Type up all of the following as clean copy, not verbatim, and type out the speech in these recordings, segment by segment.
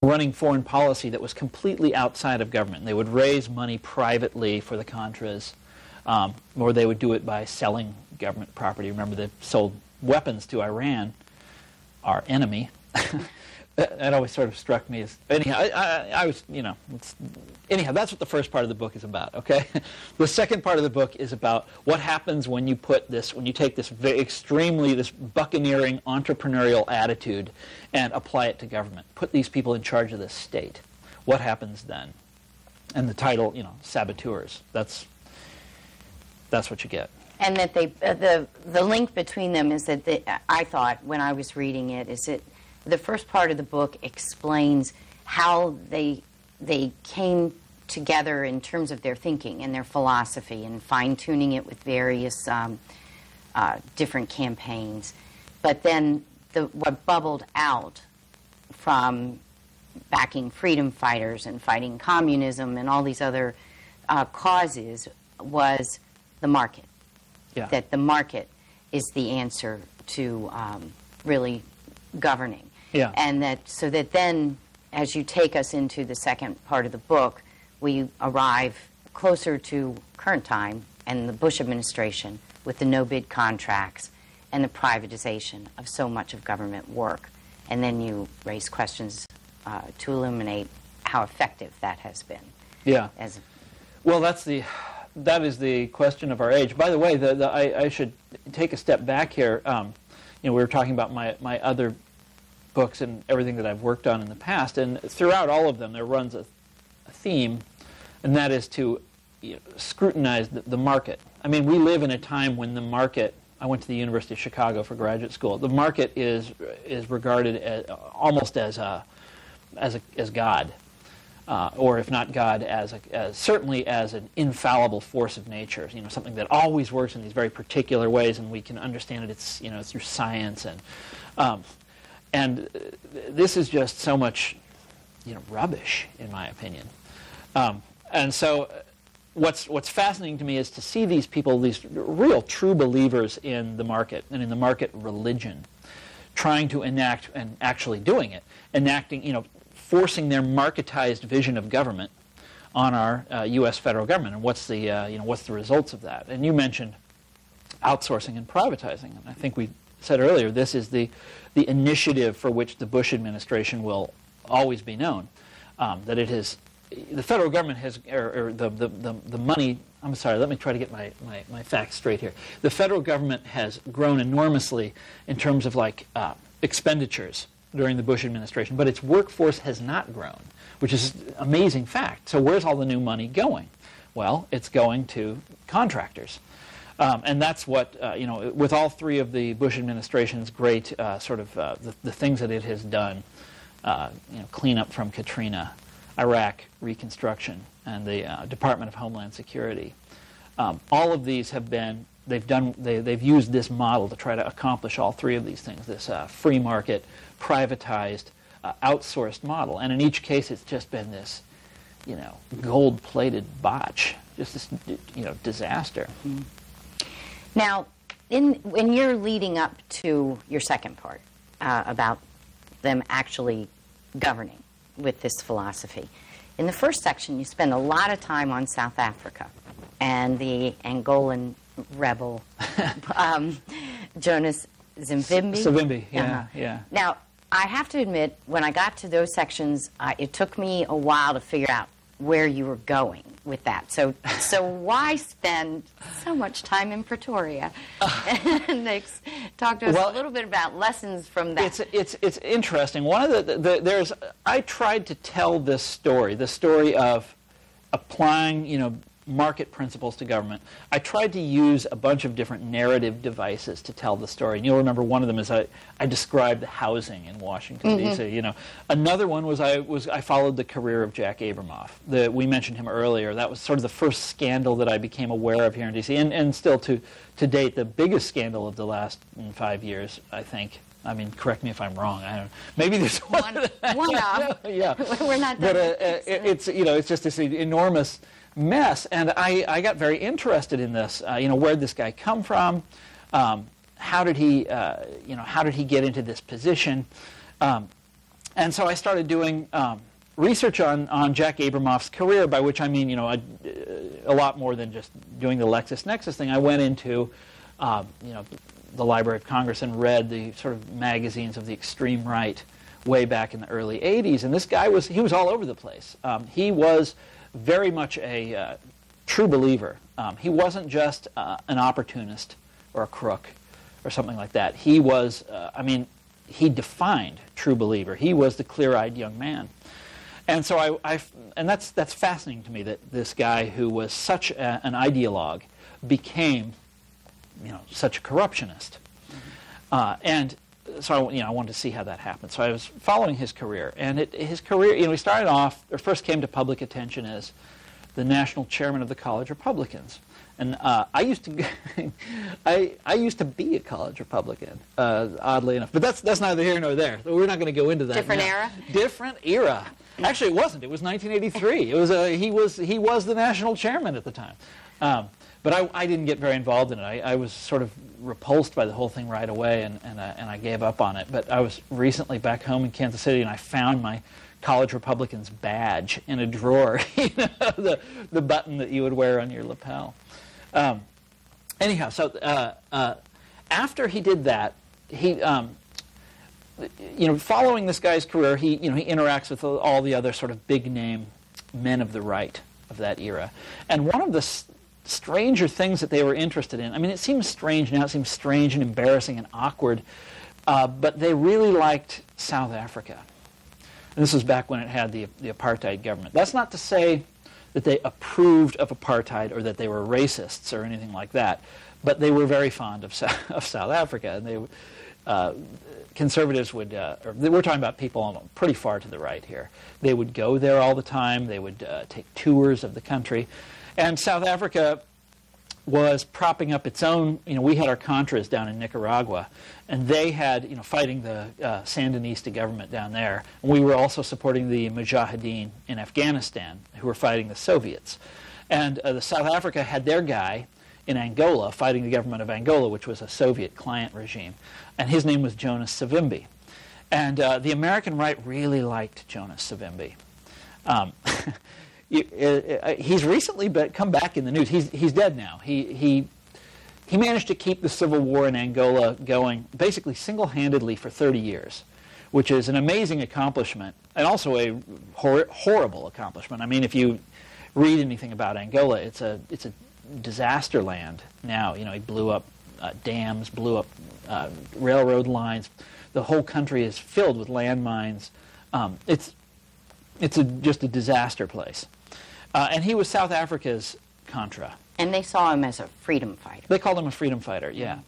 running foreign policy that was completely outside of government. They would raise money privately for the Contras, or they would do it by selling government property. Remember, they sold weapons to Iran, our enemy. That always sort of struck me as, anyhow, I was, anyhow, that's what the first part of the book is about, okay? The second part of the book is about what happens when you take this this buccaneering entrepreneurial attitude and apply it to government. Put these people in charge of the state. What happens then? And the title, Saboteurs. That's what you get. And that the link between them is that I thought when I was reading it is that the first part of the book explains how they came together in terms of their thinking and their philosophy and fine-tuning it with various different campaigns. But then what bubbled out from backing freedom fighters and fighting communism and all these other causes was the market. Yeah. That the market is the answer to really governing. Yeah. And so that then, as you take us into the second part of the book, we arrive closer to current time and the Bush administration with the no-bid contracts and the privatization of so much of government work. And then you raise questions to illuminate how effective that has been. Yeah. Well, that is the question of our age. By the way, I should take a step back here. We were talking about my other books and everything that I've worked on in the past, and throughout all of them there runs a theme, and that is to scrutinize the market. I mean, we live in a time when the market, I went to the University of Chicago for graduate school, the market is regarded as, almost as God, or if not God, as certainly as an infallible force of nature, something that always works in these very particular ways, and we can understand it. It's through science and this is just so much, rubbish, in my opinion. And so, what's fascinating to me is to see these people, these real true believers in the market and in the market religion, trying to enact and actually doing it, enacting, forcing their marketized vision of government on our U.S. federal government. And what's the results of that? And you mentioned outsourcing and privatizing, and I think we said earlier, this is the initiative for which the Bush administration will always be known. That it has, the federal government has, or the money, I'm sorry, let me try to get my facts straight here. The federal government has grown enormously in terms of expenditures during the Bush administration, but its workforce has not grown, which is an amazing fact. So where's all the new money going? Well, it's going to contractors. And that's what, with all three of the Bush administration's great the things that it has done, cleanup from Katrina, Iraq reconstruction, and the Department of Homeland Security. All of these have been, they've used this model to try to accomplish all three of these things, this free market, privatized, outsourced model. And in each case, it's just been this, gold-plated botch, just this, disaster. Mm-hmm. Now, when you're leading up to your second part about them actually governing with this philosophy, in the first section you spend a lot of time on South Africa and the Angolan rebel Jonas Savimbi. Savimbi, yeah, yeah. Now, I have to admit, when I got to those sections, it took me a while to figure out where you were going with that. So why spend so much time in Pretoria? And talk to us a little bit about lessons from that. It's interesting. One of I tried to tell the story of applying, market principles to government. I tried to use a bunch of different narrative devices to tell the story. And you'll remember one of them is I described the housing in Washington, D.C. Another one was I followed the career of Jack Abramoff. We mentioned him earlier. That was sort of the first scandal that I became aware of here in D.C. And still to date, the biggest scandal of the last 5 years, I think. I mean, correct me if I'm wrong. I don't know. Maybe there's one off. Yeah. We're not done. But it's just this enormous mess, and I got very interested in this. Where did this guy come from? How did he get into this position? And so I started doing research on Jack Abramoff's career, by which I mean, a lot more than just doing the LexisNexis thing. I went into, the Library of Congress and read the sort of magazines of the extreme right way back in the early 80s. And this guy was all over the place. He was very much a true believer. He wasn't just an opportunist or a crook or something like that. He was, he defined true believer. He was the clear-eyed young man. And so and that's fascinating to me, that this guy who was such an ideologue became, such a corruptionist. And so I wanted to see how that happened. So I was following his career, and his career, he started off, or first came to public attention as the national chairman of the College Republicans. And I used to, I used to be a college Republican, oddly enough. But that's neither here nor there. So we're not going to go into that. Different now. era. Different era. Actually, it wasn't. It was 1983. It was he was the national chairman at the time. But I didn't get very involved in it. I was sort of repulsed by the whole thing right away, and I gave up on it. But I was recently back home in Kansas City, and I found my College Republicans badge in a drawer. The button that you would wear on your lapel. Anyhow, so after he did that, he, following this guy's career, he interacts with all the other sort of big name men of the right of that era. And one of the stranger things that they were interested in, it seems strange now, it seems strange and embarrassing and awkward, but they really liked South Africa. And this was back when it had the apartheid government. That's not to say that they approved of apartheid or that they were racists or anything like that, but they were very fond of South Africa. And they, conservatives would, we're talking about people pretty far to the right here. They would go there all the time. They would take tours of the country. And South Africa was propping up its own, we had our Contras down in Nicaragua, and they had, fighting the Sandinista government down there. And we were also supporting the Mujahideen in Afghanistan, who were fighting the Soviets. And the South Africa had their guy in Angola fighting the government of Angola, which was a Soviet client regime. And his name was Jonas Savimbi. And the American right really liked Jonas Savimbi. He's recently come back in the news. He's dead now. He managed to keep the civil war in Angola going basically single-handedly for 30 years, which is an amazing accomplishment and also a horrible accomplishment. If you read anything about Angola, it's a disaster land now. He blew up dams, blew up railroad lines. The whole country is filled with landmines. It's just a disaster place. And he was South Africa's Contra. And they saw him as a freedom fighter. They called him a freedom fighter, yeah.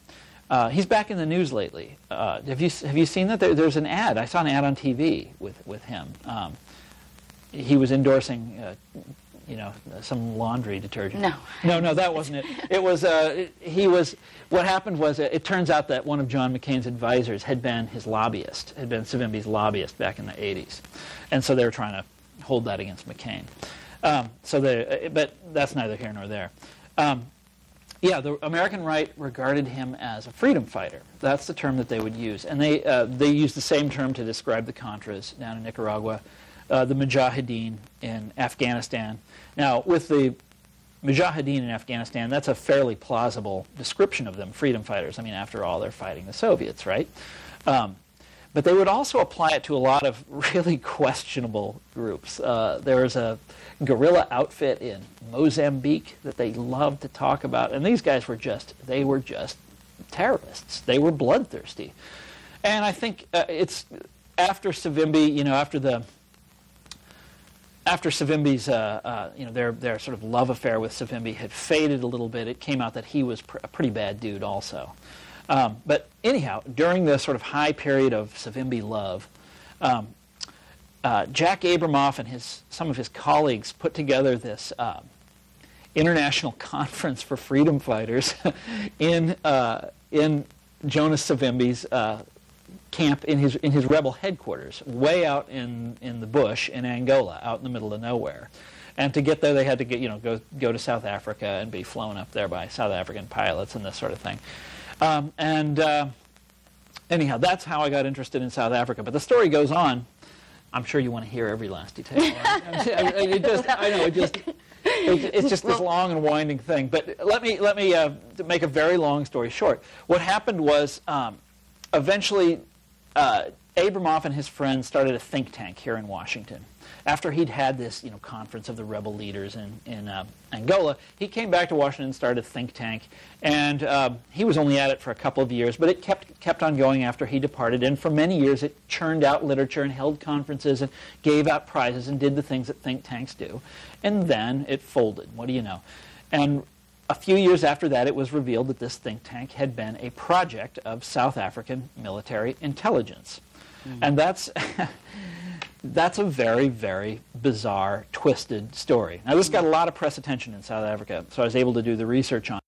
He's back in the news lately. Have you seen that? There's an ad. I saw an ad on TV with him. He was endorsing, some laundry detergent. No, that wasn't it. It was, what happened was, it turns out that one of John McCain's advisors had been his lobbyist, had been Savimbi's lobbyist back in the 80s. And so they were trying to hold that against McCain. But that's neither here nor there. The American right regarded him as a freedom fighter. That's the term that they would use. And they used the same term to describe the Contras down in Nicaragua, the Mujahideen in Afghanistan. Now, with the Mujahideen in Afghanistan, that's a fairly plausible description of them, freedom fighters. After all, they're fighting the Soviets, right? But they would also apply it to a lot of really questionable groups. There was a guerrilla outfit in Mozambique that they loved to talk about, and these guys were just terrorists. They were bloodthirsty. And I think it's after Savimbi, after Savimbi's, their sort of love affair with Savimbi had faded a little bit, it came out that he was a pretty bad dude also. But anyhow, during the sort of high period of Savimbi love, Jack Abramoff and some of his colleagues put together this international conference for freedom fighters in Jonas Savimbi's camp in his rebel headquarters, way out in the bush in Angola, out in the middle of nowhere. And to get there, they had to go to South Africa and be flown up there by South African pilots and this sort of thing. Anyhow, that's how I got interested in South Africa. But the story goes on I'm sure you want to hear every last detail. It's just this long and winding thing. But let me to make a very long story short. What happened was eventually Abramoff and his friends started a think tank here in Washington. After he'd had this conference of the rebel leaders in Angola, he came back to Washington and started a think tank. And he was only at it for a couple of years, but it kept on going after he departed. And for many years, it churned out literature and held conferences and gave out prizes and did the things that think tanks do. And then it folded. What do you know? And a few years after that, it was revealed that this think tank had been a project of South African military intelligence. And that's a very, very bizarre, twisted story. Now, this got a lot of press attention in South Africa, so I was able to do the research on it.